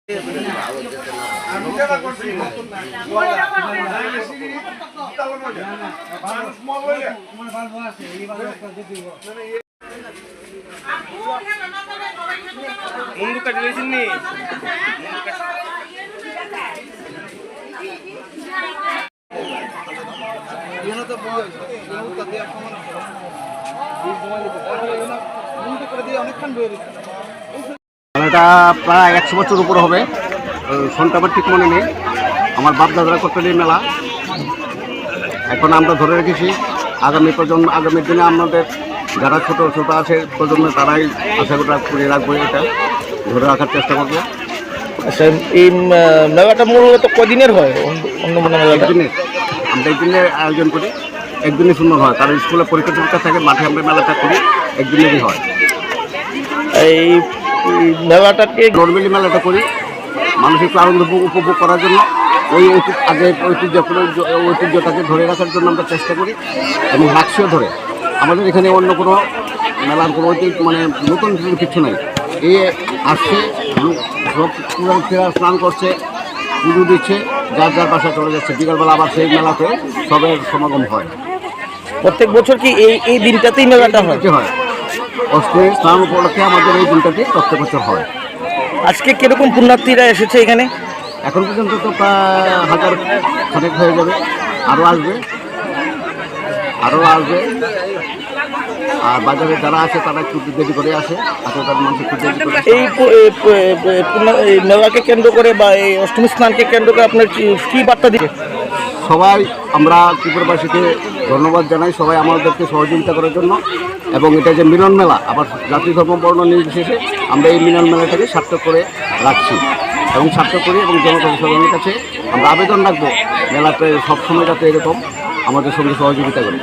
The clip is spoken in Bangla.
ముందు కట్ వేసింది এটা প্রায় 100 বছর উপর হবে। সনটা আমার ঠিক মনে নেই, আমার বাপ দাদারা করতেন এই মেলা। এখন আমরা ধরে রেখেছি, আগামী দিনে আমাদের যারা ছোট ছোট আছে প্রজন্ম, তারাই আশা করে রাখবো, এটা ধরে রাখার চেষ্টা করবো। আচ্ছা, এই মেলাটা মূলত কদিনের হয়? অন্য মনে একদিনের, আমরা একদিনের আয়োজন করি, একদিনে সুন্দর হয়, কারণ স্কুলে পরীক্ষা টরীক্ষা থাকে, মাঠে আমরা মেলাটা করি, একদিনেরই হয়। এই মেলাটাকে নর্মালি মেলাটা করি মানুষ একটু আনন্দ উপভোগ করার জন্য, ওই আগের ঐতিহ্যটাকে ধরে রাখার জন্য আমরা চেষ্টা করি এবং রাখছিও ধরে। আমাদের এখানে অন্য কোনো মেলার কোনো মানে নতুন কিছু নাই। এই আসছে সব ফেরা স্নান করছে, পুজো দিচ্ছে, যার যার বাসায় চলে যাচ্ছে, বিকালবেলা আবার সেই মেলাতে সবের সমাগম হয়। প্রত্যেক বছর কি এই দিনটাতেই মেলাটা হয়? অষ্টমী স্নান উপলক্ষে আমাদের এই দিনটাতে প্রত্যেক বছর হয়। আজকে কিরকম পুণ্যার্থীরা এসেছে এখানে? এখন পর্যন্ত তো প্রায় 1000 খানেক হয়ে যাবে, আরও আসবে। আর বাজারে যারা আছে তারা একটু দেরি করে আসে, তাদের মানুষ একটু দেরি করে। এই মেলাকে কেন্দ্র করে বা এই অষ্টমী স্নানকে কেন্দ্র করে আপনার কী বার্তা দিচ্ছে? সবাই আমরা ত্রিপুরাবাসীকে ধন্যবাদ জানাই, সবাই আমাদেরকে সহযোগিতা করার জন্য। এবং এটা যে মিলন মেলা, আবার জাতি ধর্ম বর্ণ নির্বিশেষে আমরা এই মিলন মেলাটাকে সার্থক করে রাখছি এবং সার্থক করি। এবং জনসাধারণের কাছে আমরা আবেদন রাখবো, মেলাতে সবসময় যাতে এরকম আমাদের সঙ্গে সহযোগিতা করে।